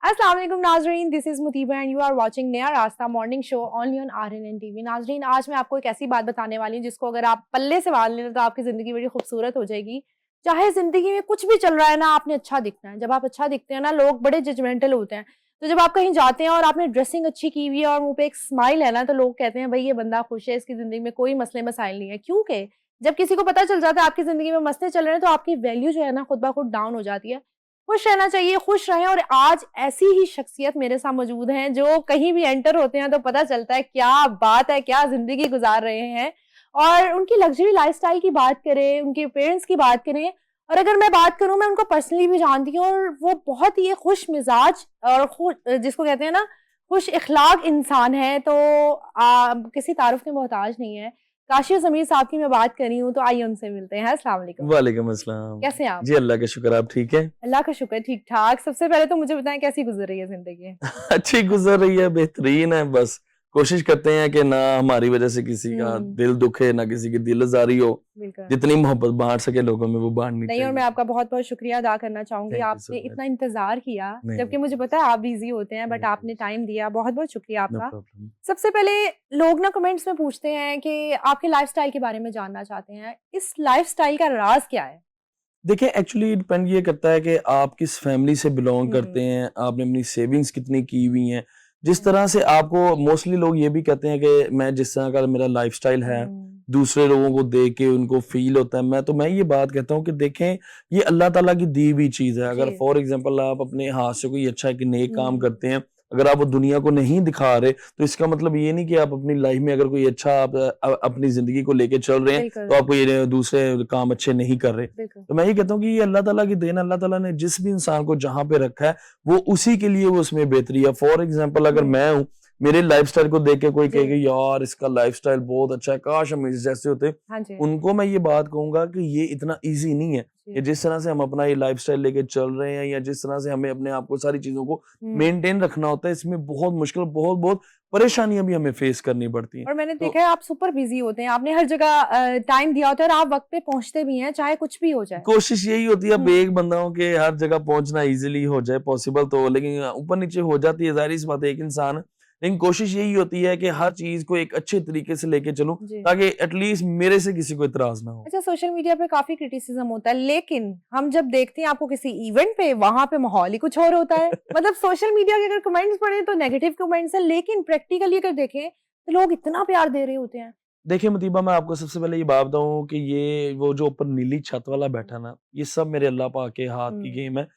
अस्सलाम वालेकुम नाजरीन, this is Mutiba and you are watching Naya Rasta morning show only on RNN TV. नाजरीन, आज मैं आपको एक ऐसी बात बताने वाली हूँ जिसको अगर आप पल्ले से बांध लें तो आपकी जिंदगी बड़ी खूबसूरत हो जाएगी। चाहे जिंदगी में कुछ भी चल रहा है ना, आपने अच्छा दिखना है। जब आप अच्छा दिखते हैं ना, लोग बड़े जजमेंटल होते हैं। तो जब आप कहीं जाते हैं और आपने ड्रेसिंग अच्छी की हुई है और मुंह पे एक स्माइल है ना, तो लोग कहते हैं भाई ये बंदा खुश है, इसकी जिंदगी में कोई मसले मसाइल नहीं है। क्योंकि जब किसी को पता चल जाता है आपकी जिंदगी में मसले चल रहे हैं, तो आपकी वैल्यू जो है ना खुद ब खुद डाउन हो जाती है। खुश रहना चाहिए, खुश रहें। और आज ऐसी ही शख्सियत मेरे साथ मौजूद हैं जो कहीं भी एंटर होते हैं तो पता चलता है क्या बात है, क्या जिंदगी गुजार रहे हैं। और उनकी लग्जरी लाइफस्टाइल की बात करें, उनके पेरेंट्स की बात करें, और अगर मैं बात करूं, मैं उनको पर्सनली भी जानती हूँ और वो बहुत ही खुश मिजाज और जिसको कहते हैं ना खुश इखलाक इंसान है। तो किसी तारुफ के मोहताज नहीं है। काशिफ ज़मीर साहब की मैं बात कर रही हूँ, तो आइए उनसे मिलते हैं। अस्सलाम वालेकुम। वालेकुम अस्सलाम। कैसे हैं आप? जी अल्लाह का शुक्र, आप ठीक है? अल्लाह का शुक्र, ठीक ठाक। सबसे पहले तो मुझे बताएं कैसी गुजर रही है जिंदगी? अच्छी गुजर रही है, बेहतरीन है। बस कोशिश करते हैं कि ना हमारी वजह से किसी का दिल दुखे, ना किसी की दिल आजारी हो। बिल्कुल। जितनी मोहब्बत बांट सके लोगों में वो बांटनी नहीं, और चाहिए। मैं आपका बहुत बहुत शुक्रिया अदा करना चाहूंगी। थैंक यू सो आपने मच। इतना इंतजार किया, नहीं जबकि नहीं मुझे पता है आप बिजी होते हैं, बट नहीं, आपने टाइम दिया। बहुत बहुत शुक्रिया नो आपका। प्रॉब्लम। सबसे पहले लोग ना कमेंट्स में पूछते हैं कि आपके लाइफस्टाइल के बारे में जानना चाहते हैं। इस लाइफस्टाइल का राज क्या है? देखिए एक्चुअली डिपेंड ये करता है कि आप किस फैमिली से बिलोंग करते हम्म। हैं, आपने अपनी सेविंग्स कितनी की हुई हैं। जिस हम्म। तरह से आपको मोस्टली लोग ये भी कहते हैं कि मैं जिस तरह का मेरा लाइफस्टाइल है, दूसरे लोगों को देख के उनको फील होता है। मैं ये बात कहता हूँ कि देखें, ये अल्लाह ताला की दी हुई चीज़ है। अगर जी। फॉर एग्जांपल आप अपने हाथ से कोई अच्छा एक नेक काम हम्म। करते हैं, अगर आप वो दुनिया को नहीं दिखा रहे, तो इसका मतलब ये नहीं कि आप अपनी लाइफ में अगर कोई अच्छा आप अपनी ज़िंदगी को लेके चल रहे हैं, बिल्कुल तो आपको ये दूसरे काम अच्छे नहीं कर रहे। बिल्कुल। तो मैं ये कहता हूँ कि ये अल्लाह ताला की देन है। अल्लाह ताला ने जिस भी इंसान को जहाँ पे रखा है, वो उसी के लिए वो उसमें बेहतरी है। फॉर एग्जांपल अगर हम्म। मैं हूँ, मेरे लाइफस्टाइल को देख के कोई जी। कहेगा यार इसका लाइफस्टाइल बहुत अच्छा है, काश हम इस जैसे होते। हाँ जी। उनको मैं ये बात कहूंगा कि ये इतना ईज़ी नहीं है कि जी। जिस तरह से हम अपना ये लाइफस्टाइल लेके चल रहे हैं, या जिस तरह से हमें अपने आप को सारी चीज़ों को मेंटेन रखना होता है, इसमें बहुत मुश्किल, बहुत परेशानियाँ भी हमें फेस करनी पड़ती हैं। और मैंने तो देखा है आप सुपर बिजी होते हैं, आपने हर जगह टाइम दिया होता है और आप वक्त पे पहुंचते भी हैं, चाहे कुछ भी हो जाए। कोशिश यही होती है, अब हम्म। एक बंदा हो के हर जगह पहुंचना इजीली हो जाए, पॉसिबल तो हो, लेकिन ऊपर नीचे हो जाती है, जाहिर सी बात है, एक इंसान है। लेकिन कोशिश यही होती है कि हर चीज को एक अच्छे तरीके से लेके चलूं, जी। ताकि एटलीस्ट मेरे से किसी को इतराज ना हो। अच्छा, सोशल मीडिया पे काफी क्रिटिसिज्म होता है, लेकिन हम जब देखते हैं आपको किसी इवेंट पे, वहां पे माहौल ही कुछ और होता है। मतलब सोशल मीडिया के अगर कमेंट्स पढ़े तो नेगेटिव कमेंट्स है, लेकिन प्रैक्टिकली अगर देखें तो लोग इतना प्यार दे रहे होते हैं। देखिए मुतीबा, मैं आपको सबसे पहले ये बात बताऊं कि ये वो जो ऊपर नीली छत वाला बैठा ना, ये सब मेरे अल्लाह पाक के हाथ की हम्म। गेम है।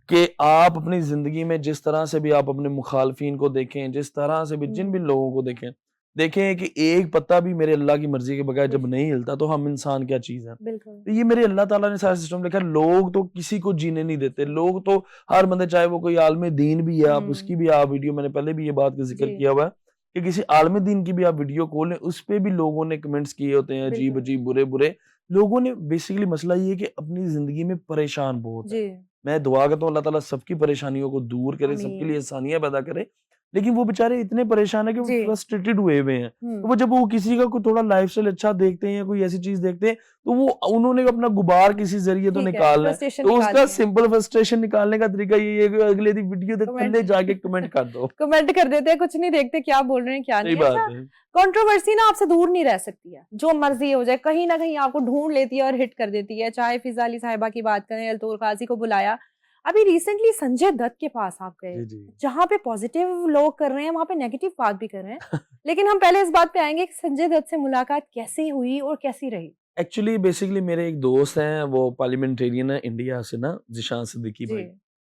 कि आप अपनी जिंदगी में जिस तरह से भी आप अपने मुखालफिन को देखें, जिस तरह से भी जिन भी लोगों को देखें, देखें कि एक पत्ता भी मेरे अल्लाह की मर्जी के बगैर जब नहीं हिलता, तो हम इंसान क्या चीज है। बिल्कुल। तो ये मेरे अल्लाह ताला ने सारा सिस्टम रखा है। लोग तो किसी को जीने नहीं देते, लोग तो हर बंदे, चाहे वो कोई आलम दीन भी है, आप उसकी भी आप वीडियो, मैंने पहले भी ये बात का जिक्र जी। किया हुआ है कि किसी आलम दीन की भी आप वीडियो खोलें, उस पे भी लोगों ने कमेंट्स किए होते हैं अजीब बिल्कुल। अजीब, बुरे बुरे। लोगों ने बेसिकली मसला ये है कि अपनी जिंदगी में परेशान बहुत है। जी। मैं दुआ करता हूँ अल्लाह ताला सबकी परेशानियों को दूर करे, सबके आमीन। लिए आसानियाँ पैदा करे। लेकिन वो बेचारे इतने परेशान है कि वो जी। फ्रस्ट्रेटेड हुए हुए हैं। तो हम्म। वो जब वो किसी का कोई थोड़ा लाइफ़स्टाइल अच्छा देखते हैं या कोई ऐसी चीज़ देखते हैं, तो वो उन्होंने अपना गुबार किसी ज़रिए तो ठीक है, निकालना है। फ्रस्ट्रेशन तो उसका निकालते हैं। सिंपल फ्रस्ट्रेशन निकालने का तरीका ये है कि अगले दिन वीडियो दे कमेंट थल्ले जाके कमेंट कर दो। कमेंट कर देते हैं, कुछ नहीं देखते क्या बोल रहे हैं क्या सही नहीं। बात अच्छा, है। कंट्रोवर्सी ना आपसे दूर नहीं रह सकती है, जो मर्जी हो जाए, कहीं ना कहीं आपको ढूंढ लेती है और हिट कर देती है। चाहे फिजा अली साहिबा की बात करें, अल्तोर काजी को बुलाया, अभी रिसेंटली संजय दत्त के पास आप गए, जी, जी। जहाँ पे पॉजिटिव लोग कर रहे हैं वहां पे नेगेटिव बात भी कर रहे हैं। लेकिन हम पहले इस बात पे आएंगे कि संजय दत्त से मुलाकात कैसे हुई और कैसी रही? एक्चुअली बेसिकली मेरे एक दोस्त हैं, वो पार्लियामेंटेरियन है इंडिया से ना, ज़ीशान सिद्दीकी जी। भाई।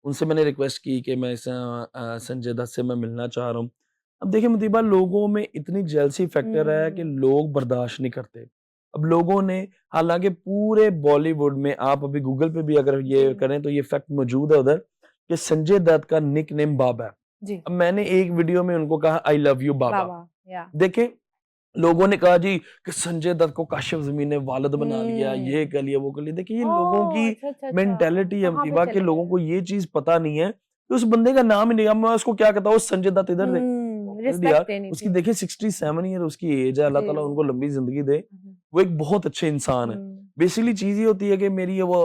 उनसे मैंने रिक्वेस्ट की कि मैं संजय दत्त से मैं मिलना चाह रहा हूँ। अब देखिए मुतीबा, लोगों में इतनी जेलसी फैक्टर है कि हम्म। लोग बर्दाश्त नहीं करते। अब लोगों ने, हालाँकि पूरे बॉलीवुड में आप अभी गूगल पे भी अगर जी। ये करें तो ये फैक्ट मौजूद है उधर, कि संजय दत्त का निकनेम बाबा है। जी। अब मैंने एक वीडियो में उनको कहा आई लव यू बाबा। बाबा। या। देखें, लोगों ने कहा जी कि संजय दत्त को काशिफ ज़मीर ने वालिद बना लिया, ये कर लिया, वो कर लिया। देखिए, ये लोगों ओह, की अच्छा अच्छा अच्छा, मेंटालिटी है वहां पे मुतीबा, कि चले लोगों गए। को ये चीज़ पता नहीं है कि उस बंदे का नाम ही नहीं है। अब मैं उसको क्या कहता हूँ, संजय दत्त इधर देख, रिस्पेक्ट देनी उसकी चाहिए। देखिए 67 ईयर उसकी एज है, अल्लाह ताला जी। उनको लंबी जिंदगी दे। हम्म, वो एक बहुत अच्छे इंसान है। हम्म, बेसिकली चीज ये होती है कि मेरी ये वो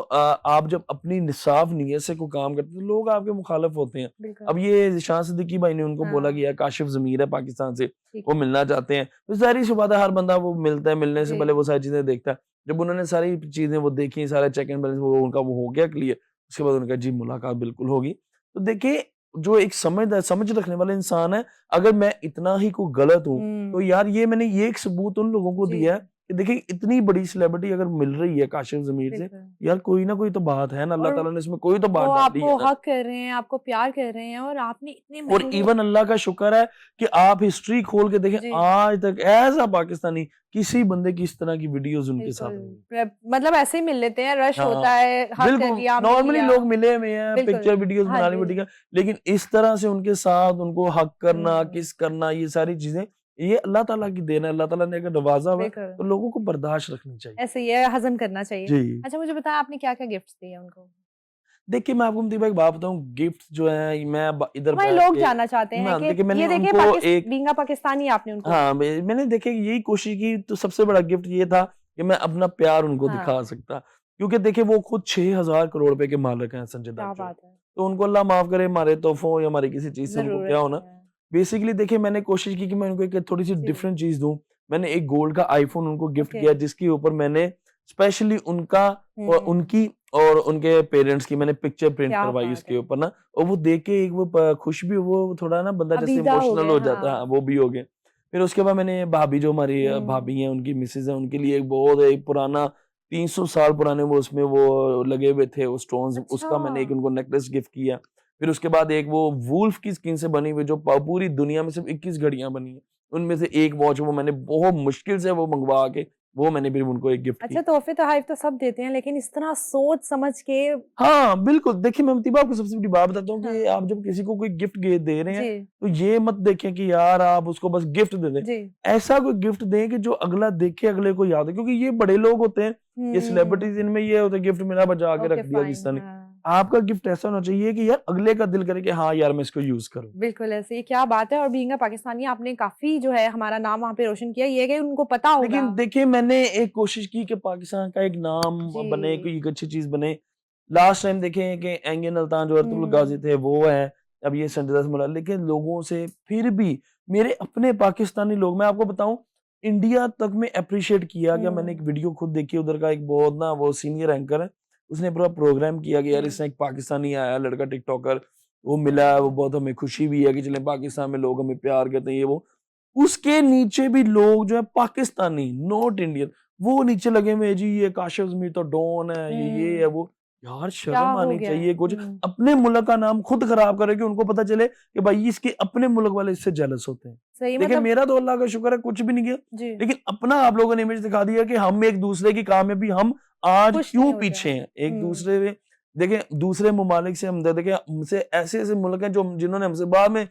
आप जब अपनी साफ नीयत से कोई काम करते हैं तो लोग आपके मुखालिफ होते हैं। बिल्कुल। अब ये शाह सिद्दीकी भाई ने उनको बोला कि हाँ, यार काशिफ ज़मीर है पाकिस्तान से, ठीक वो है। मिलना चाहते हैं, तो ज़ाहिर सी बात है हर बंदा वो मिलता है, मिलने से जी। पहले वो सारी चीजें देखता है। जब उन्होंने सारी चीजें वो देखी, सारा चेक एंड बैलेंस वो उनका वो हो गया क्लियर, उसके बाद उन्होंने कहा जी मुलाकात बिल्कुल होगी। तो देखिए जो एक समझ रखने वाला इंसान है, अगर मैं इतना ही कोई गलत हूँ, तो हम्म। यार ये मैंने ये एक सबूत उन लोगों को जी। दिया है कि देखिए इतनी बड़ी सेलिब्रिटी अगर मिल रही है काशिफ ज़मीर से, बिल्कुल। यार कोई ना कोई तो बात है ना, अल्लाह और ताला ने इसमें कोई तो वो बात डाली है आपको ना। हक कर रहे हैं, आपको प्यार कर रहे हैं और आपने इतने और महंगे। इवन अल्लाह का शुक्र है कि आप हिस्ट्री खोल के देखें, जी। आज तक एज़ अ पाकिस्तानी किसी बंदे की इस तरह की वीडियोज़ उनके साथ बिल्कुल। नहीं हुई। मतलब ऐसे ही मिल लेते हैं, रश होता हाँ, है, हक कर बिल्कुल, लिया, मिल नॉर्मली लिया। लोग मिले हुए हैं, बिल्कुल। पिक्चर वीडियोज़ हाँ बनानी जी। पड़ती है, लेकिन इस तरह से उनके साथ उनको हग करना, हम्म। किस करना, ये सारी चीज़ें, ये अल्लाह ताला की देन है, अल्लाह ताला ने अगर नवाज़ा हुआ है, बिल्कुल। तो लोगों को बर्दाश्त रखनी चाहिए। ऐसे ही है, हज़म करना चाहिए। जी। अच्छा मुझे बताएँ आपने क्या-क्या गिफ्ट्स दिए उनको? देखिए, मैं आपको मतलब एक बात बताऊँ, गिफ्ट जो है मैं ब इधर हमारे बैठ लोग के जानना चाहते हैं ना कि देखिए मैंने ये देखिए उनको एक बीइंग अ पाकिस्तानी आपने उनको हाँ, मैंने देखिए यही कोशिश की, तो सबसे बड़ा गिफ्ट ये था कि मैं अपना प्यार उनको दिखा हाँ, सकता। क्योंकि देखिए वो खुद 6000 करोड़ रुपए के मालिक हैं संजय क्या दत्त जो है। बात है। तो उनको अल्लाह माफ़ करे हमारे तोहफ़ों या हमारी किसी चीज़ से उनको क्या ज़रूरत होना। है। बेसिकली देखिए मैंने कोशिश की कि मैं उनको एक थोड़ी-सी जी, डिफरेंट चीज़ दूँ। मैंने एक गोल्ड का आईफ़ोन उनको गिफ्ट ओके। किया, जिसके ऊपर मैंने स्पेशली उनका और हुँ, उनकी और उनके पेरेंट्स की मैंने पिक्चर प्रिंट क्या करवाई बात उसके है। ऊपर ना, और वो देख के एक वो खुश भी, वो थोड़ा ना बंदा जैसे अबीदा हो इमोशनल गए, हो जाता है, हाँ, हाँ। वो भी हो गए। फिर उसके बाद मैंने भाभी जो हमारी हुँ, भाभी हैं, उनकी मिसेज़ हैं, उनके लिए एक बहुत एक पुराना 300 साल पुराने वो उसमें वो लगे हुए थे वो स्टोन्स, अच्छा। उसका मैंने एक उनको नेकलेस गिफ्ट किया। फिर उसके बाद एक वो वुल्फ की स्किन से बनी हुई जो पूरी दुनिया में सिर्फ़ 21 घड़ियाँ बनी हैं। उनमें से एक वॉच वो मैंने बहुत मुश्किल से वो मँगवा के वो मैंने फिर उनको एक गिफ्ट की। अच्छा तोहफ़े-तोहाइफ़ तो सब देते हैं, लेकिन इस तरह सोच समझ के। हाँ, बिल्कुल। देखिए, मैं मतलब आपको सबसे बड़ी बात बताता हूँ कि हाँ, आप जब किसी को कोई गिफ्ट दे रहे हैं, जी, तो ये मत देखें कि यार आप उसको बस गिफ्ट दे दें। जी। ऐसा कोई गिफ्ट दें कि जो अगला देखे, अगले को याद हो। क्योंकि ये बड़े लोग होते हैं, ये हुँ, सेलिब्रिटीज़, इनमें ये होता है गिफ्ट मिला बचा के रख ओके दिया फाइन, किसी ने। हाँ। आपका गिफ्ट ऐसा होना चाहिए कि यार अगले का दिल करे कि हाँ यार मैं इसको यूज़ करूँ। बिल्कुल ऐसे ही, क्या बात है। और बीइंग अ पाकिस्तानी आपने काफ़ी जो है हमारा नाम वहाँ पे रोशन किया, ये है कि उनको पता होगा। लेकिन देखिए मैंने एक कोशिश की कि पाकिस्तान का एक नाम बने, जी। कोई एक अच्छी चीज़ बने। लास्ट टाइम देखें कि एंगन अल्तान जो अर्तुगरुल गाज़ी हुँ, थे वो हैं, अब ये संजय दत्त मुला, लेकिन लोगों से फिर भी मेरे अपने पाकिस्तानी लोग, मैं आपको बताऊँ, इंडिया तक में एप्रिशिएट किया गया। मैंने एक हुँ, वीडियो खुद देखी, उधर का एक बहुत ना वो सीनियर एंकर है, उसने पूरा प्रोग्राम किया कि यार जी, इसमें एक पाकिस्तानी आया लड़का टिकटॉकर, वो मिला है, वो बहुत हमें खुशी भी है कि चलें पाकिस्तान में लोग हमें प्यार करते हैं ये वो। उसके नीचे भी लोग जो है पाकिस्तानी, नॉट इंडियन, वो नीचे लगे हुए हैं, जी ये काशिफ ज़मीर तो डॉन है, ये है हुँ, वो। यार क्या शर्म हो आनी गया है? चाहिए कुछ। हुँ, अपने मुल्क का नाम खुद खराब करे कि उनको पता चले कि भाई इसके अपने मुल्क वाले इससे जेलस होते हैं। सही देखिए मतलब। मेरा तो अल्लाह का शुक्र है कुछ भी नहीं किया, जी, लेकिन अपना आप लोगों ने इमेज दिखा दिया कि हम एक दूसरे की कामयाबी, हम आज खुश नहीं क्यों होते पीछे हैं। हैं एक हुँ, दूसरे में। देखिए दूसरे ममालिक से हम देखिए हमसे ऐसे-ऐसे मुल्क हैं जो जिन्होंने हमसे बाद में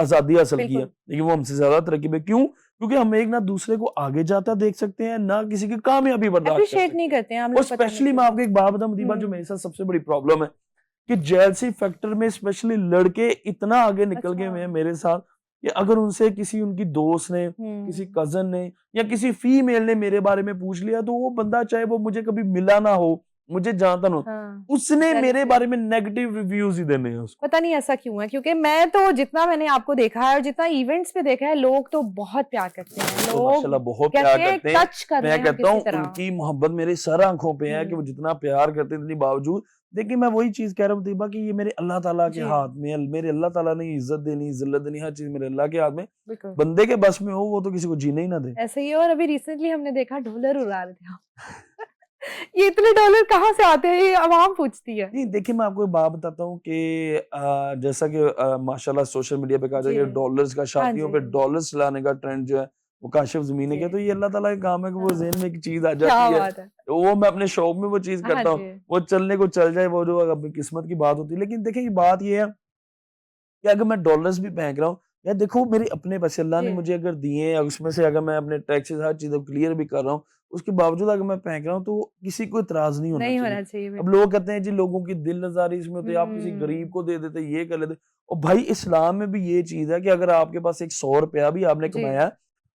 आज़ादी हासिल की है, बिल्कुल, लेकिन वो हमसे ज़्यादा तरक्की पे क्यों? क्योंकि हम एक ना दूसरे को आगे जाता देख सकते हैं, ना किसी की कामयाबी बर्दाश्त कर एप्रिशिएट नहीं सकते हैं। करते हैं हम और लोग, पता नहीं स्पेशली क्यों। मैं आपको एक बात बताऊँ मुदीबा, जो हुँ, मेरे साथ सबसे बड़ी प्रॉब्लम है कि जेलसी फैक्टर में स्पेशली लड़के इतना आगे निकल गए अच्छा, हुए हैं मेरे साथ कि अगर उनसे किसी उनकी दोस्त ने, किसी हुँ, कज़न ने या किसी फीमेल ने मेरे बारे में पूछ लिया, तो वो बंदा चाहे वो मुझे कभी मिला ना हो, मुझे जानता ना हो, हाँ, उसने मेरे जेलसी। बारे में नेगेटिव रिव्यूज़ ही देने हैं उसको। पता नहीं ऐसा क्यों है, क्योंकि मैं तो जितना मैंने आपको देखा है और जितना इवेंट्स पे देखा है, लोग तो बहुत प्यार करते हैं। तो लोग माशाल्लाह बहुत प्यार कहते हैं करते हैं। टच कर मैं लें हम कहता किसी हूँ तरह। उनकी मोहब्बत मेरे सर आँखों पे है कि वो हुँ, जितना प्यार करते हैं इतनी बावजूद, देखिए मैं वही चीज़ कह रहा हूँ दीपा कि ये मेरे अल्लाह ताला के जी, हाथ में है। मेरे अल्लाह ताला ने इज़्ज़त देनी, ज़िल्लत देनी, हर चीज़ मेरे अल्लाह के हाथ में। बिल्कुल। बंदे के बस में हो वो तो किसी को जीने ही ना दे। ऐसे ही है। और अभी रिसेंटली हमने देखा डॉलर उड़ा रहे थे आप। ये इतने डॉलर कहाँ से आते हैं, ये आवाम पूछती है। नहीं देखिए मैं आपको एक बात बताता हूँ कि जैसा कि माशाल्लाह सोशल मीडिया पे कहा जाए जी, कि डॉलर्स का, हाँ शादियों जी, पे डॉलर्स चलाने का ट्रेंड जो है वो काशिफ ज़मीर ने जी, किया, तो ये अल्लाह ताला का काम है कि वो हाँ, ज़हन में एक चीज़ आ क्या जाती है, बात है। तो वो मैं अपने शौक में वो चीज़ हाँ करता हूँ, जी, वो चलने को चल जाए, वो जो अपनी किस्मत की बात होती है। लेकिन देखिए बात ये है कि अगर मैं डॉलर्स भी फेंक रहा हूँ, यार देखो मेरे अपने पैसे अल्लाह जी, ने मुझे अगर दिए हैं, उसमें से अगर मैं अपने टैक्सेस हर चीज़ क्लियर भी कर रहा हूँ, उसके बावजूद अगर मैं फेंक रहा हूँ तो किसी को इतराज़ नहीं होना नहीं चाहिए। होना चाहिए अब बिल्कुल। लोग कहते हैं जी लोगों की दिल आज़ारी इसमें होती है, आप किसी गरीब हुँ, को दे देते, ये कर लेते। और भाई इस्लाम में भी ये चीज है कि अगर आपके पास एक 100 रुपया भी आपने जी। कमाया,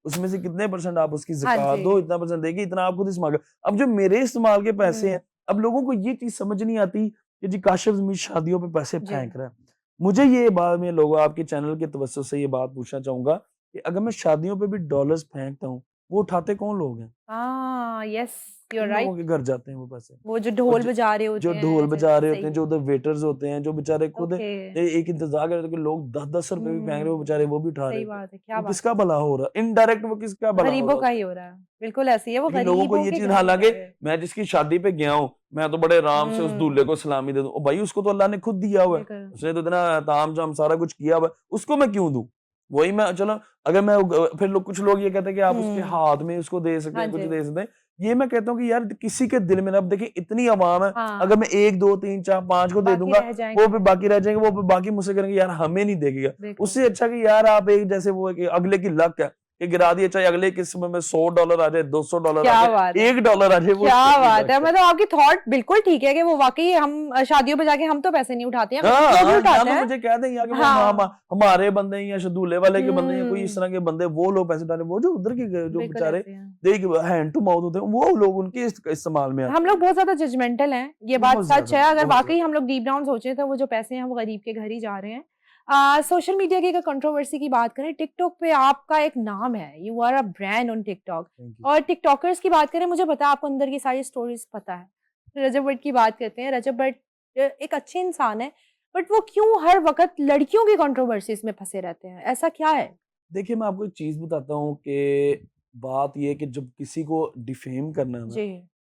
उसमें से कितने परसेंट आप उसकी हाँ ज़कात दो, जी। इतना परसेंट देके इतना आप खुद इस्तेमाल करो। अब जो मेरे इस्तेमाल के पैसे हैं, हुँ, अब लोगों को ये चीज़ समझ नहीं आती कि जी काशिफ़ ज़मीर शादियों पे पैसे जी। फेंक रहा है। मुझे ये बात मैं लोगों आपके चैनल के तवज्जुह से ये बात पूछना चाहूँगा कि अगर मैं शादियों पे भी डॉलर्स फेंकता हूँ, वो उठाते कौन लोग हैं? हाँ, यस, यू आर किन लोगों राइट। के घर जाते हैं वो पैसे? वो जो और ढोल बजा रहे जो होते ढोल हैं, बजा रहे होते हैं, सही जो है। उधर वेटर्स होते हैं, जो बेचारे खुद ओके। एक इंतज़ार कर रहे होते हैं कि लोग 10-10 रुपए भी फेंक रहे हो, बेचारे हुँ, वो भी उठा रहे सही होते हैं। बात है, क्या वो बात किसका है। भला हो रहा है? इनडायरेक्ट वो किसका भला हो गरीबों रहा का होता ही है? हो रहा है। बिल्कुल ऐसी है, वो लेकिन लोगों को गरीबों ये के चीज़ घर में जा हालाँकि रहे हैं। मैं जिसकी शादी पे गया हूँ, मैं तो बड़े आराम से उस दूल्हे हुँ, को सलामी दे दूँ। ओ भाई उसको तो अल्लाह ने खुद दिया हुआ है। बिल्कुल। उसने तो इतना ताम-झाम सारा कुछ किया हुआ है, उसको मैं क्यों दूँ? वही मैं चलो अगर मैं फिर लोग कुछ लोग ये कहते हैं कि आप उसके हुँ, हाथ में उसको दे सकते हाँ हैं, कुछ जी। दे सकते हैं। ये मैं कहता हूँ कि यार किसी के दिल में ना अब देखिए इतनी अवाम है, हाँ, अगर मैं 1, 2, 3, 4, 5 को दे बाकी दूँगा, रह वो जाएँगे। फिर बाकी रह जाएँगे, वो फिर बाकी मुझसे कहेंगे यार हमें नहीं देखेगा। बिल्कुल। उससे अच्छा कि यार आप एक जैसे वो है कि अगले की लक है, कि गिरा दिए चाहे अगले किस्म में $100 आ जाए, $200 आ क्या जाए, बात है! $1 आ जाए, वो क्या उसकी अपनी बात लक है! है। मतलब आपकी थॉट बिल्कुल ठीक है कि वो वाक़ई हम शादियों पे जाके हम तो पैसे नहीं उठाते हैं, हाँ, वो भी हाँ, या उठाते तो हैं। मुझे कह दें या कि वो हाँ। हमारे बंदे हैं या दूल्हे वाले के बंदे हैं, कोई इस हुँ, तरह के बंदे वो लोग पैसे डालें, वो जो उधर के जो बिल्कुल बेचारे ऐसे हैं। देख हैंड टू माउथ होते हैं, वो लोग उनके इस्तेमाल में हम आते लोग हैं। बहुत ज़्यादा जजमेंटल हैं, ये बात बहुत सच ज़्यादा, है, अगर बहुत वाक़ई ज़्यादा। हम लोग डीप डाउन सोचें तो वो जो पैसे हैं वो गरीब के घर ही जा रहे हैं। सोशल मीडिया की अगर कंट्रोवर्सी की बात करें, टिकटॉक पे आपका एक नाम है, you are a brand on TikTok thank you. और टिकटॉकर्स की बात करें, मुझे पता है आपको अंदर की सारी स्टोरीज़ पता है। रजब भट्ट की बात करते हैं, रजब भट्ट एक अच्छे इंसान है, बट वो क्यों हर वक़्त लड़कियों की कंट्रोवर्सीज़ में फँसे रहते हैं, ऐसा क्या है? देखिए, मैं आपको एक चीज़ बताता हूँ कि बात ये है कि जब किसी को डिफेम करना है ना, जी,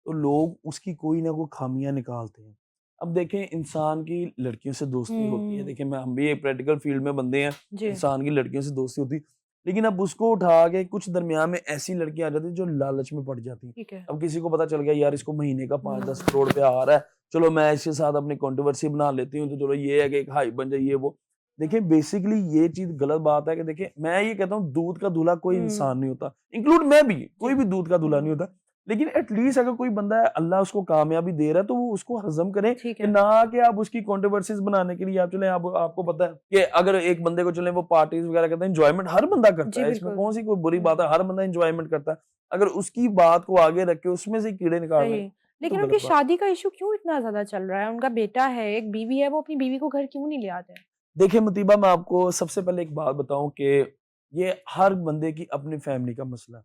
तो लोग उसकी कोई ना कोई खामियाँ निकालते हैं। अब देखें इंसान की लड़कियों से दोस्ती होती है, हुँ, देखिए हम भी एक प्रैक्टिकल फील्ड में बंदे हैं, जी, इंसान की लड़कियों से दोस्ती होती है। लेकिन अब उसको उठा के कुछ दरमियान में ऐसी लड़कियाँ आ जाती हैं जो लालच में पड़ जाती हैं। ठीक है। अब किसी को पता चल गया यार इसको महीने का 5-10 करोड़ हुँ, रुपया आ रहा है, चलो मैं इसके साथ अपनी कंट्रोवर्सी बना लेती हूँ, तो चलो ये है कि एक हाइप बन जाए ये वो। देखिए बेसिकली ये चीज़ गलत बात है कि देखिए मैं ये कहता हूँ दूध का दूल्हा कोई हुँ, इंसान नहीं होता, इंक्लूड मैं भी, जी, कोई भी दूध का दूल्हा नहीं हुँ, होता। लेकिन एटलीस्ट अगर कोई बंदा है अल्लाह उसको कामयाबी दे रहा है तो वो उसको हज़म करे ठीक कि है। ना कि आप उसकी कंट्रोवर्सीज़ बनाने के लिए आप चलें आप आपको पता है कि अगर एक बंदे को चलें वो पार्टीज़ वगैरह करते हैं, एन्जॉयमेंट हर बंदा करता जी, है, इसमें बिल्कुल। कौन-सी कोई बुरी बात है, हुँ, हर बंदा एन्जॉयमेंट करता है। अगर उसकी बात को आगे रख के उसमें से कीड़े निकालने, सही। ये तो लेकिन उनकी गलत बात है। शादी का इश्यू क्यों इतना ज़्यादा चल रहा है? उनका बेटा है, एक बीवी है, वो अपनी बीवी को घर क्यों नहीं ले आते? देखिए मुतीबा मैं आपको सबसे पहले एक बात बताऊँ कि ये हर बंदे की अपनी फैमिली का मसला है।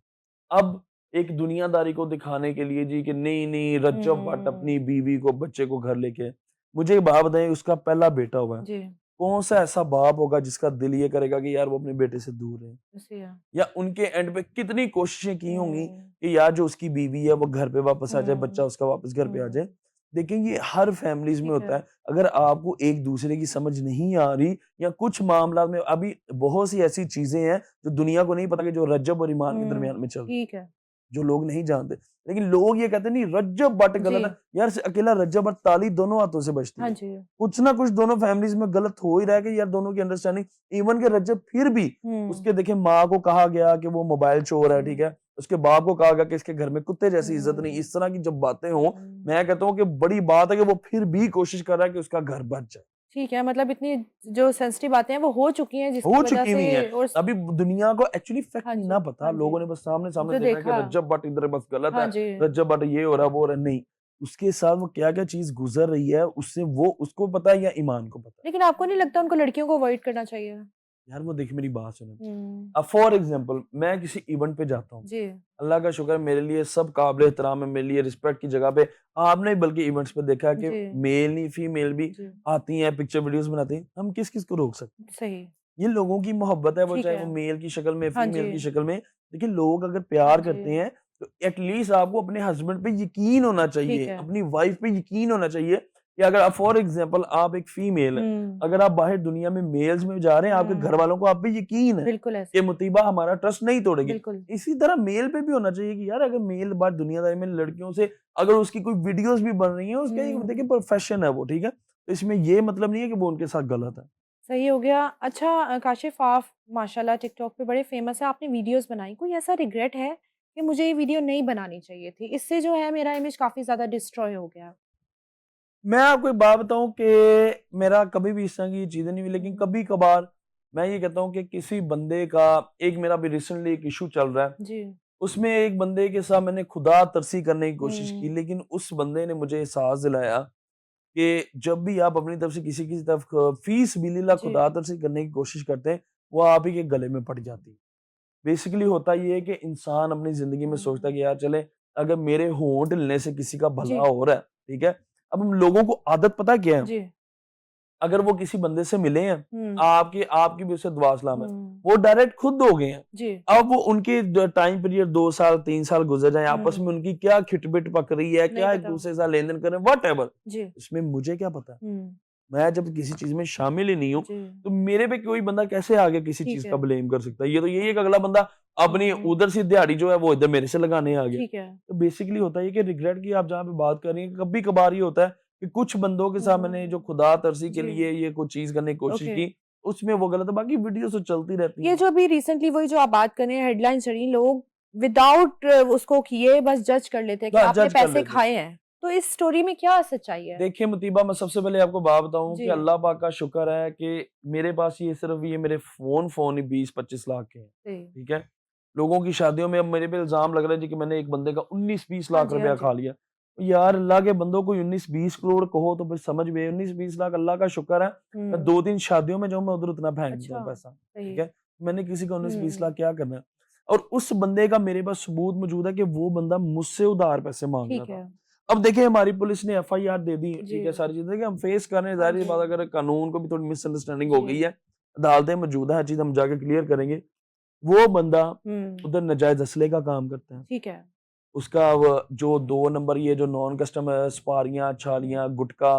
अब एक दुनियादारी को दिखाने के लिए जी कि नहीं रज्जब भट्ट अपनी हुँ, बीवी को बच्चे को घर लेके आए। मुझे एक बात बताइए उसका पहला बेटा हुआ है। जी, कौन सा ऐसा बाप होगा जिसका दिल ये करेगा कि यार वो अपने बेटे से दूर रहे? ऐसे है। या उनके एंड पे कितनी कोशिशें की होंगी हुँ, कि यार जो उसकी बीवी है वो घर पे वापस आ जाए, हुँ, बच्चा उसका वापस घर पे आ जाए। हुँ, देखिए ये हर फैमिलीज़ में ठीक है। होता है। अगर आपको एक-दूसरे की समझ नहीं आ रही या कुछ मामलात में अभी बहुत सी ऐसी चीज़ें हैं जो दुनिया को नहीं पता कि जो रज्जब और ईमान के हुँ, दरमियान में चल रही है। ठीक है। जो लोग नहीं जानते। लेकिन लोग ये कहते हैं नहीं रज्जब भट्ट जी, गलत है। यार अकेला रज्जब भट्ट ताली दोनों हाथों से बजती हाँ है। जी। कुछ ना कुछ दोनों फैमिलीज़ में गलत हो ही रहा है कि यार दोनों की अंडरस्टैंडिंग इवन के रज्जब फिर भी हुँ, उसके देखिए माँ को कहा गया कि वो मोबाइल चोर है, ठीक जी, है? उसके बाप को कहा गया कि इसके घर में कुत्ते जैसी इज़्ज़त नहीं। हुँ, इस तरह की जब बातें हों, हुँ। मैं कहता हूँ कि बड़ी बात है कि वो फिर भी कोशिश कर रहा है कि उसका घर बच जाए। ठीक है, मतलब इतनी जो सेंसिटिव बातें हैं वो हो चुकी हैं जिसकी हो वज़ह चुकी से हुई हैं। और अभी दुनिया को एक्चुअली फैक्ट हाँ नहीं जी, ना पता। हाँ जी। लोगों ने बस सामने-सामने जो देखा है कि देखा रज्जब भट्ट इधर बस गलत हाँ है, जी। रज्जब भट्ट ये हो रहा है, वो हो रहा है। नहीं, उसके साथ वो क्या-क्या चीज़ गुज़र रही है, उससे वो उसको पता है या ईमान को पता है। लेकिन आपको नहीं लगता उनको लड़कियों को अवॉइड करना चाहिए? यार वो देखिए मेरी बात सुनो। हुँ, अब फॉर एग्ज़ाम्पल मैं किसी इवेंट पे जाता हूँ। जी, अल्लाह का शुक्र है मेरे लिए सब काबिल एहतराम है, मेरे लिए रिस्पेक्ट की जगह पे आपने बल्कि इवेंट्स पे देखा है कि जी, मेल नहीं फीमेल भी जी, आती हैं, पिक्चर वीडियोज़ बनाती हैं। हम किस-किस को रोक सकते हैं? सही, ये लोगों की मोहब्बत है, वो ठीक चाहे है। वो मेल की शक्ल में, हाँ फीमेल जी, की शक्ल में। देखिए लोग अगर हाँ प्यार जी, करते हैं, तो एटलीस्ट आपको अपने हस्बैंड पे यकीन होना ठीक चाहिए, है। अपनी वाइफ पे यकीन होना चाहिए कि अगर आप फॉर एग्ज़ाम्पल आप एक फीमेल हैं, हुँ, अगर आप बाहर दुनिया में मेल्स में जा रहे हैं, आपके घर हुँ, वालों को आप पे यकीन है बिल्कुल ऐसे, कि मुतीबा हमारा ट्रस्ट नहीं तोड़ेगी। बिल्कुल, इसी तरह मेल पे भी होना चाहिए कि यार अगर मेल बाहर दुनियादारी में लड़कियों से अगर उसकी कोई वीडियोज़ भी बन रही हैं, उसका एक हुँ, देखिए प्रोफ़ेशन है वो, ठीक है? तो इसमें ये मतलब नहीं है कि वो उनके साथ गलत है। सही हो गया। अच्छा काशिफ़ आप माशाल्लाह टिकटॉक पे बड़े फ़ेमस हैं, आपने वीडियोज़ बनाई, कोई ऐसा रिग्रेट है कि मुझे ये वीडियो नहीं बनानी चाहिए थी, इससे जो है मेरा इमेज काफ़ी ज़्यादा डिस्ट्रॉय हो गया? मैं आपको एक बात बताऊं कि मेरा कभी भी इस तरह की चीजें नहीं हुई, लेकिन कभी कभार मैं ये कहता हूँ कि किसी बंदे का, एक मेरा भी रिसेंटली एक इशू चल रहा है, जी। उसमें एक बंदे के साथ मैंने खुदा तरसी करने की कोशिश की, हुँ। लेकिन उस बंदे ने मुझे एहसास दिलाया कि जब भी आप अपनी तरफ से किसी की तरफ फीस बिलिल्लाह जी। खुदा तरसी करने की कोशिश करते हैं, वो आप ही के गले में पड़ जाती है। बेसिकली होता ये है कि इंसान अपनी जिंदगी में सोचता है हुँ। कि यार चले, अगर मेरे होंठ हिलने से किसी का भला जी, हो रहा है, ठीक है। अब हम लोगों को आदत पता क्या है, जी। अगर वो किसी बंदे से मिले हैं, हुँ, आपकी आपकी भी उससे दुआ सलाम है, हुँ। वो डायरेक्ट खुद हो गए हैं। जी। अब वो उनके टाइम पीरियड 2 साल 3 साल गुजर जाए, आपस में हुँ। उनकी क्या खिटपिट पक रही है, नहीं क्या एक पता। दूसरे के साथ लेन देन कर रहे हैं, वट एवर, जी। इसमें मुझे क्या पता। हुँ। मैं जब किसी चीज में शामिल ही नहीं हूँ, जी। तो मेरे पे कोई बंदा कैसे आगे किसी ठीक चीज का है। ब्लेम कर सकता है। ये तो यही है कि अगला बंदा अपनी हुँ। उधर से दिहाड़ी जो है वो इधर मेरे से लगाने आ गया। ठीक है। तो बेसिकली होता है कि रिग्रेट की आप जहाँ पे बात कर रही हैं, कभी कभार ये होता है कि कुछ बंदों के साथ मैंने जो हुँ। खुदा तरसी के जी। लिए ये कुछ चीज करने की कोशिश ओके। की, उसमें वो गलत है। बाकी वीडियो तो चलती रहती ये हैं। जो अभी रिसेंटली वही जो आप बात कर रहे हैं हेडलाइन चढ़ी, लोग विदाउट उसको किए बस जज कर लेते हैं कि आपने जज कर पैसे लेते हैं। खाए हैं। तो इस स्टोरी में क्या सच्चाई है? देखिए मुतीबा, मैं सबसे पहले आपको बात बताऊं कि जी। अल्लाह पाक का शुक्र है कि मेरे पास ये सिर्फ ये मेरे फोन ही 20-25 लाख के हैं, जी। ठीक है। लोगों की शादियों में अब मेरे पे इल्जाम लग रहा है जी कि मैंने एक बंदे का 19-20 हाँ लाख जी, हाँ रुपया जी। खा लिया। यार अल्लाह के बंदों को 19-20 करोड़ कहो तो फिर समझ में, 19-20 लाख अल्लाह का शुक्र है। मैं हुँ। 2-3 शादियों में जाऊं, मैं उधर उतना फेंक अच्छा, दूं पैसा, ठीक सही। है। मैंने किसी का 19-20 लाख हुँ। क्या करना है। और उस बंदे का मेरे पास सबूत मौजूद है कि वो बंदा मुझसे उधार पैसे मांग रहा ठीक था। है। अब देखिए हमारी पुलिस ने एफआईआर दे दी, जी। ठीक है, सारी चीजें कि हम फेस कर रहे हैं, हाँ ज़ाहिर सी जी। बात है, अगर कानून को भी थोड़ी मिसअंडरस्टैंडिंग हो गई जी। है, अदालतें मौजूद है, हर चीज हम जाके क्लियर करेंगे। वो बंदा हुँ। उधर नाजायज असले का काम करता है। ठीक है। उसका जो 2 नंबर ये जो नॉन कस्टम सुपारियाँ, छालियाँ, गुटखा,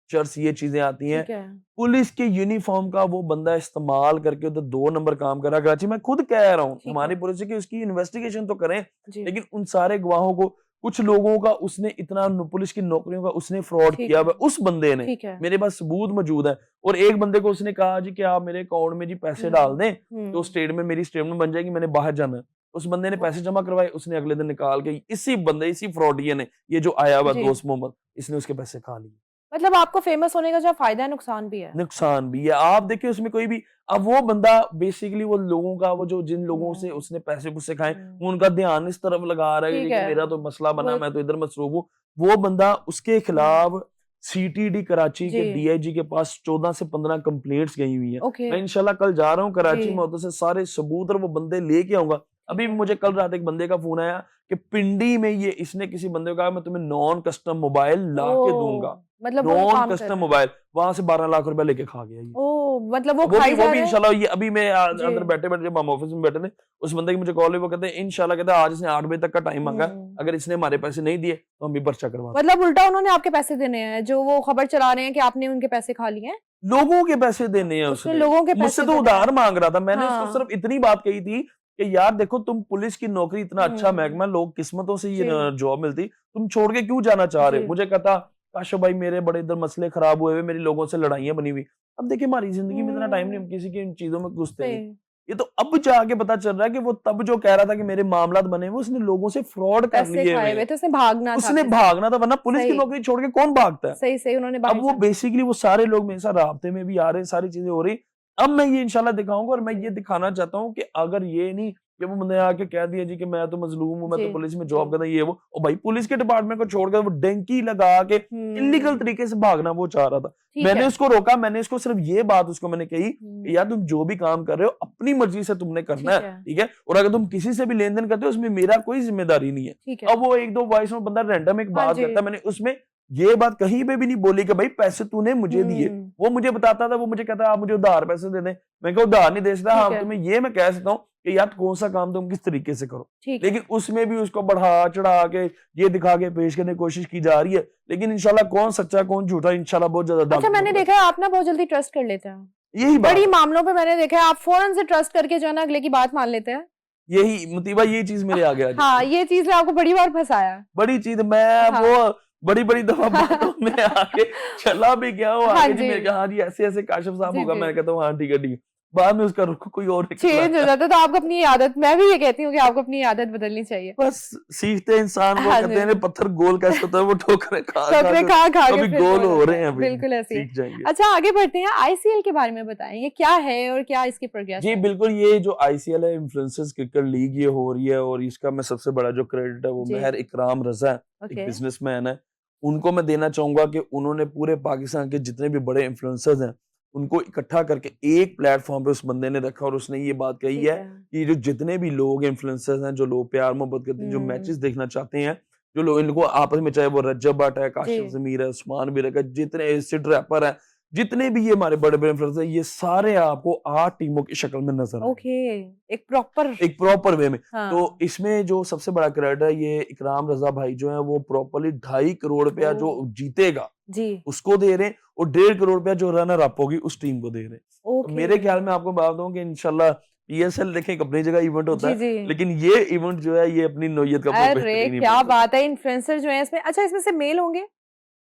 चरस, ये चीजें आती हैं, ठीक है। पुलिस के यूनिफॉर्म का वो बंदा इस्तेमाल करके उधर 2 नंबर काम कर रहा है कराची। मैं खुद कह रहा हूँ ठीक हमारी है। पुलिस से कि उसकी इन्वेस्टिगेशन तो करें, जी। लेकिन उन सारे गवाहों को, कुछ लोगों का उसने इतना पुलिस की नौकरियों का उसने फ्रॉड ठीक किया है। हुआ है, उस बंदे ने, ठीक है। मेरे पास सबूत मौजूद है। और एक बंदे को उसने कहा जी कि आप मेरे अकाउंट में जी पैसे डाल हुँ। दें, तो हुँ। स्टेटमेंट, मेरी स्टेटमेंट बन जाएगी, मैंने बाहर जाना है। उस बंदे ने पैसे ओके। जमा करवाए, उसने अगले दिन निकाल के, इसी बंदे, इसी फ्रॉडिये ने, ये जो आया हुआ जी। दोस्त मोहम्मद, इसने उसके पैसे खा लिए। मतलब आपको फेमस होने का जो फ़ायदा है, नुकसान भी है। नुकसान भी है। आप देखिए उसमें कोई भी, अब वो बंदा बेसिकली वो लोगों का, वो जो जिन लोगों से हुँ। उसने पैसे-पुसे खाए, हुँ। वो उनका ध्यान इस तरफ लगा रहा है ठीक जी कि है। मेरा तो मसला वो बना, एक मैं तो इधर मसरूफ हूँ। वो बंदा, उसके हुँ। खिलाफ सीटीडी कराची जी। के डीआईजी के पास 14 से 15 कंप्लेंट्स गई हुई हैं। ओके। मैं इंशाल्लाह कल जा रहा हूँ जी। कराची में, उधर से सारे सबूत और वो बंदे लेके आऊँगा। ठीक अभी भी है। मुझे कल रात एक बंदे का फ़ोन आया कि पिंडी में ये इसने किसी बंदे को कहा मैं तुम्हें नॉन कस्टम मोबाइल ला के दूँगा। ओह! मतलब वो नॉन काम कर कस्टम रहा है। मोबाइल, वहाँ से 12 लाख रुपया लेके खा गया ये। ओह! मतलब वो वो खाई वो जा भी रहा है। इंशाल्लाह, ये अभी मैं जी। अंदर बैठे-बैठे जब हम ऑफिस में बैठे थे, उस बंदे की मुझे कॉल हुई, वो कहते हैं इंशाल्लाह, कहता है आज इसने 8 बजे तक का टाइम माँगा है, हुँ। अगर इसने हमारे पैसे नहीं दिए तो हम भी पर्चा करवा देंगे। मतलब उल्टा उन्होंने आपके पैसे देने हैं, जो वो खबर चला रहे हैं कि आपने उनके पैसे खा लिए हैं। लोगों के पैसे देने हैं उसने उसने, लोगों के मुझसे पैसे तो देने उधार हैं। माँग रहा था। मैंने उसको हाँ। सिर्फ इतनी बात कही थी कि यार देखो, तुम पुलिस की नौकरी, इतना अच्छा हुँ। महकमा, लोग किस्मतों से ये जी। जॉब मिलती, तुम छोड़ के क्यों जाना चाह रहे जी। हो? मुझे कहता काशो भाई मेरे बड़े इधर मसले खराब हुए हुए, मेरी लोगों से लड़ाइयाँ बनी हुई। अब देखिए हमारी जिंदगी में इतना टाइम नहीं, हम हुँ। किसी की इन चीजों में घुसते नहीं। सही। ये तो अब जाके पता चल रहा है कि वो तब जो कह रहा था कि मेरे मामलात बने हुए, उसने लोगों से फ्रॉड कर पैसे लिए हुए खाए हुए हैं। थे, उसने भागना था उसने बेसिकली। भागना था, वरना पुलिस की सही। नौकरी छोड़ के कौन भागता है? सही, सही उन्होंने अब बाहर वो जाना था। बेसिकली वो सारे लोग मेरे साथ राब्ते में भी आ रहे हैं, सारी चीजें हो रही। अब मैं ये इंशाल्लाह दिखाऊंगा, और मैं ये जी। दिखाना चाहता हूँ कि अगर ये नहीं कि वो बंदे आके कह दिया जी कि मैं तो मजलूम हूँ, मैं जी। तो पुलिस में जी। जॉब करता हूँ, ये वो, और भाई पुलिस के डिपार्टमेंट को छोड़कर वो डेंकी लगा के इलीगल हुँ। तरीके से भागना वो चाह रहा था। ठीक मैंने है। उसको रोका, मैंने इसको सिर्फ ये बात उसको मैंने कही कि हुँ। यार तुम जो भी काम कर रहे हो अपनी मर्जी से तुमने करना है, ठीक है। ठीक है, और अगर तुम किसी से भी लेन देन करते हो उसमें मेरा कोई जिम्मेदारी नहीं है। ठीक है। अब वो एक दो वॉइस में बंदा रैंडम एक हाँ बात जी। करता है, मैंने उसमें ये बात कहीं पे भी नहीं बोली कि भाई पैसे तूने मुझे दिए। हुँ। वो मुझे बताता था, वो मुझे कहता आप मुझे उधार पैसे दे दें। मैं कहा उधार नहीं दे सकता, ठीक हाँ है। तुम्हें ये मैं कह सकता हूँ कि यार कौन सा काम तुम किस तरीके से करो। ठीक है। लेकिन उसमें भी उसको बढ़ा चढ़ा के ये दिखा के पेश करने की कोशिश की जा रही है, लेकिन इंशाल्लाह कौन सच्चा कौन झूठा इंशाल्लाह बहुत ज्यादा अच्छा, अदालत में मैंने पता देखा है आप ना बहुत जल्दी ट्रस्ट कर लेते हैं। चले। यही बात बड़ी है, मामलों पे मैंने देखा है आप फ़ौरन से ट्रस्ट करके जो है ना अगले की बात मान लेते हैं। यही मुतीबा, ये चीज मेरे आगे आ हाँ, जाती है। ये चीज़ ने आपको बड़ी बार फँसाया है। बड़ी चीज, मैं हाँ। वो बड़ी बड़ी दफा बातों में आके चला भी गया हूँ हाँ आगे जी, जी। मेरे कहा हाँ जी ऐसे ऐसे काशिफ साहब जी, होगा, जी। मैं कहता हूँ हाँ ठीक है ठीक है। बाद में उसका रुख कोई और निकल चेंज हो आता है। जाता है, तो आपको अपनी आदत, मैं भी ये कहती हूँ कि आपको अपनी आदत बदलनी चाहिए। बस सीखते इंसान को, हाँ कहते जी। हैं ना, पत्थर गोल कैसे होता है, वो ठोकरें खा खा ठोकरें के खा खा के अभी फिर गोल गोल हो होता रहे हैं, है, अभी बिल्कुल ऐसे ही है। सीख जाएंगे। अच्छा, आगे बढ़ते हैं, आईसीएल के बारे में बताएं, ये क्या है और क्या इसकी प्रोग्रेस जी है? बिल्कुल, ये जो आईसीएल है, इन्फ्लुएंसर्स क्रिकेट लीग, ये हो रही है, और इसका मैं सबसे बड़ा जो क्रेडिट है वो जी। महर इकराम रजा है, एक ओके। बिजनेसमैन है, उनको मैं देना चाहूंगा कि उन्होंने पूरे पाकिस्तान के जितने भी बड़े इन्फ्लुएंसर्स हैं उनको इकट्ठा करके एक प्लेटफॉर्म पे उस बंदे ने रखा, और उसने ये बात कही ठीक है है। कि जो जितने भी लोग इन्फ्लुएंसर्स हैं, जो लोग प्यार मोहब्बत करते हैं, जो मैचेस देखना चाहते हैं, जो लोग इनको आपस में, चाहे वो रज्जब भट्ट है, काशिफ जी। जमीर है, उस्मान बिरक है, जितने एसिड रैपर है, जितने भी ये हमारे बड़े बड़े इन्फ्लुएंसर हैं, ये सारे आपको 8 टीमों की शक्ल में नजर आएंगे, ओके, एक प्रॉपर। एक प्रॉपर वे में। तो हाँ। इसमें जो सबसे बड़ा क्रेडिट है, ये इकराम रजा भाई जो है वो प्रॉपरली 2.5 करोड़ रुपया जो ओह! जीतेगा जी। उसको दे रहे हैं, और 1.5 करोड़ रुपया जो रनर अप होगी उस टीम को दे रहे हैं। तो ओके। मेरे ख्याल में आपको बता दूं कि इंशाल्लाह पीएसएल देखें, एक अपनी जगह इवेंट होता जी, है, जी। लेकिन ये इवेंट जो है ये अपनी नौयत का बहुत अरे बेहतरीन क्या इवेंट होगा। बात है, इन्फ्लुएंसर जो है इसमें, अच्छा इसमें से मेल होंगे?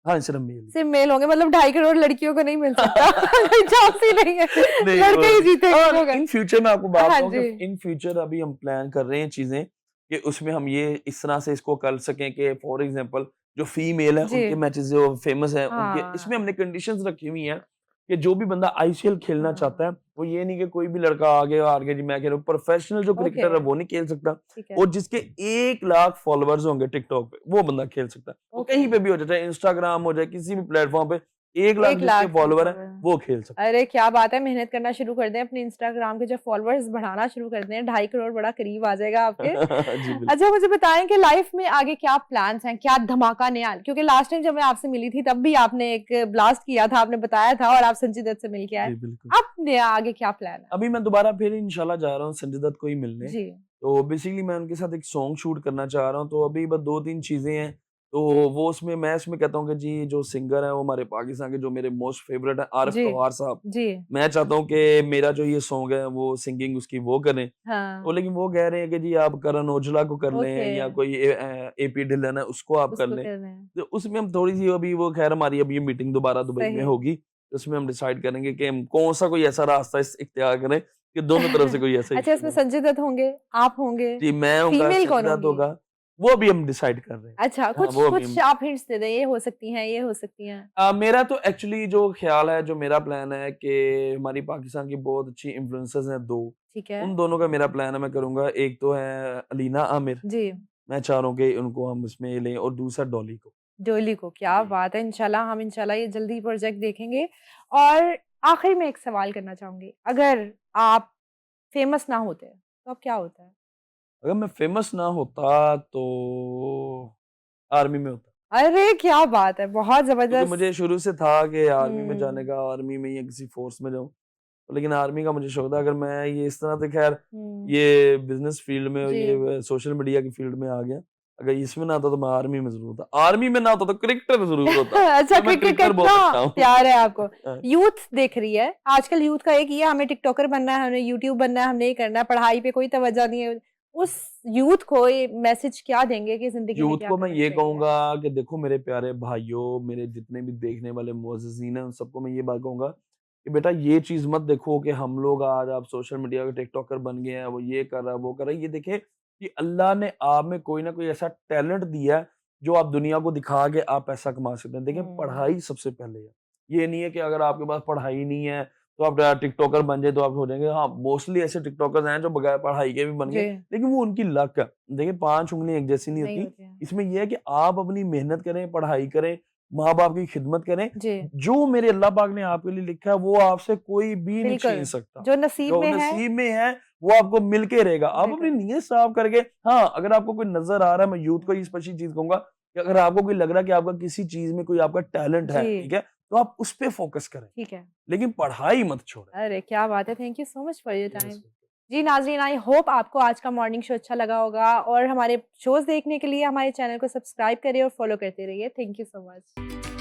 हाँ, सिर्फ मेल। सिर्फ मेल होंगे, मतलब 2.5 करोड़ लड़कियों को नहीं मिल सकता। कोई चांस ही नहीं है, नहीं, लड़के ही वो जीतेंगे और होगा। इन फ्यूचर मैं आपको बात हाँ बताऊं जी। कि इन फ्यूचर अभी हम प्लान कर रहे हैं चीजें कि उसमें हम ये इस तरह से इसको कर सकें कि फॉर एग्जांपल जो फीमेल है जी। उनके मैचेस जो फेमस हैं उनके, इसमें हाँ। हमने कंडीशंस रखी हुई हैं कि जो भी बंदा आईसीएल खेलना चाहता है, हाँ। वो ये नहीं कि कोई भी लड़का आगे जी मैं खेल रहा हूं, प्रोफेशनल जो ओके, क्रिकेटर है वो नहीं खेल सकता, ठीक है। और जिसके 1 लाख फॉलोअर्स होंगे टिकटॉक पे वो बंदा खेल सकता है। तो ओके। कहीं पे भी हो जाए, इंस्टाग्राम हो जाए, किसी भी प्लेटफॉर्म पे 1 लाख 1 जिसके लाख फॉलोअर है फॉलोवर। वो खेल सकता अरे क्या बात है, मेहनत करना शुरू कर दें, अपने इंस्टाग्राम के जो फॉलोअर्स बढ़ाना शुरू कर दें, 2.5 करोड़ बड़ा करीब आ जाएगा आपके। है। जी बिल्कुल। अच्छा, मुझे बताएं कि लाइफ में आगे क्या प्लान्स हैं, क्या धमाका नया, क्योंकि लास्ट टाइम जब मैं आपसे मिली थी तब भी आपने एक ब्लास्ट किया था, आपने बताया था, और आप संजय दत्त से मिल के आए। जी बिल्कुल। अब नया आगे क्या प्लान है? अभी मैं दोबारा फिर इंशाल्लाह जा रहा हूँ संजय दत्त को ही मिलने। जी। तो बेसिकली मैं उनके साथ एक सॉन्ग शूट करना चाह रहा हूँ। तो अभी बस 2-3 चीज़ें हैं। तो वो उसमें मैं इसमें कहता हूँ कि जी जो सिंगर है वो हमारे पाकिस्तान के जो मेरे मोस्ट फेवरेट है आरिफ जी। तौहार साहब। जी। मैं चाहता हूँ कि मेरा जो ये सॉन्ग है वो सिंगिंग उसकी वो करें। तो हाँ। लेकिन वो कह रहे हैं कि जी आप करण औजला को कर ओके, लें या कोई एपी ढिल्लन है उसको आप कर उसको लें। कर रहे हैं। तो उसमें हम थोड़ी-सी अभी वो ख़ैर हमारी अभी ये मीटिंग दोबारा दुबई में सही। होगी। तो उसमें हम डिसाइड करेंगे कि हम कौन-सा कोई ऐसा रास्ता इख्तियार करें कि दोनों तरफ से कोई ऐसा अच्छा, इश्यू ना इसमें हो। संजय दत्त होंगे, आप होंगे, जी, मैं होऊँगा, फीमेल कौन संजय दत्त होंगी? होगा, वो अभी हम डिसाइड कर रहे हैं। अच्छा, हाँ, कुछ वो अभी कुछ हम आप हिंट्स दे दें, ये हो सकती हैं, ये हो सकती हैं। मेरा तो एक्चुअली जो ख़्याल है, जो मेरा प्लान है कि हमारी पाकिस्तान की बहुत अच्छी इन्फ्लुएंसर्स हैं 2, ठीक है। उन दोनों का मेरा प्लान है मैं करूँगा। एक तो है अलीना आमिर, जी। मैं चाह रहा हूँ कि उनको हम इसमें लें, और दूसरा डॉली को। डोली को, क्या जी। बात है! इंशाल्लाह हम इंशाल्लाह ये जल्दी प्रोजेक्ट देखेंगे। और आखिर में एक सवाल करना चाहूँगी, अगर आप फेमस ना होते, तो अब क्या होता है? अगर मैं फ़ेमस ना होता तो आर्मी में होता। अरे क्या बात है! बहुत क्योंकि ज़बरदस्त। मुझे शुरू से था कि आर्मी में जाने हुँ, का, आर्मी में या किसी फ़ोर्स में जाऊँ। लेकिन आर्मी का मुझे शौक था। अगर मैं ये इस तरह से ख़ैर हुँ। ये बिज़नेस फ़ील्ड में, जी। ये सोशल मीडिया की फ़ील्ड में आ गया। अगर इसमें ना होता तो मैं आर्मी में ज़रूर होता। आर्मी में ना होता तो क्रिकेटर ज़रूर होता। अच्छा, तो मैं क्रिकेट का क्रिकेटर बहुत इतना अच्छा हूँ। प्यार है आपको। हाँ। यूथ देख रही है, आजकल यूथ का एक ये है, हमें टिकटॉकर बनना है, हमें यूट्यूब बनना है, हमने ये करना है, पढ़ाई पे कोई तवज्जो नहीं है। उस यूथ को ये मैसेज क्या देंगे कि ज़िंदगी में यूथ क्या को मैं करना ये चाहिए? कहूँगा कि देखो मेरे प्यारे भाइयों, मेरे जितने भी देखने वाले मुअज़्ज़िज़ीन हैं, उन सबको मैं ये बात कहूँगा कि बेटा ये चीज़ मत देखो कि हम लोग आज आप सोशल मीडिया के टिकटॉकर बन गए हैं, वो ये कर रहा है, वो कर रहा है। ये देखें कि अल्लाह ने आप में कोई ना कोई ऐसा टैलेंट दिया है, जो आप दुनिया को दिखा के आप पैसा कमा सकते हैं। देखिए हुँ, पढ़ाई सबसे पहले है। ये नहीं है कि अगर आपके पास पढ़ाई नहीं है, तो आप टिकटॉकर बन जाए तो आप हो जाएँगे। हाँ, मोस्टली ऐसे टिकटॉकर्स हैं जो बगैर पढ़ाई के भी बन गए, जी, लेकिन वो उनकी लक है। देखिए 5 उँगलियाँ एक जैसी नहीं नहीं होती। होते हैं। इसमें ये है कि आप अपनी मेहनत करें, पढ़ाई करें, माँ-बाप की खिदमत करें। जी, जो मेरे अल्लाह पाक ने आपके लिए लिखा है, वो आपसे कोई भी नहीं छीन बिल्कुल, सकता। जो नसीब जो में है, नसीब में है, वो आपको मिल के रहेगा। आप अपनी बिल्कुल, नीयत साफ करके, हाँ, अगर आपको कोई नज़र आ रहा है, मैं यूथ को ये स्पेशली चीज़ कहूँगा कि अगर आपको कोई लग रहा है कि आपका किसी चीज़ में कोई आपका टैलेंट है, ठीक जी, है? तो आप उस पे फ़ोकस करें, ठीक है। लेकिन पढ़ाई मत छोड़ें। अरे क्या बात है! Thank you so much for your time. Yes. जी नाज़रीन, आई होप आपको आज का मॉर्निंग शो अच्छा लगा होगा, और हमारे शोज़ देखने के लिए हमारे चैनल को सब्सक्राइब करिए और फॉलो करते रहिए। Thank you so much.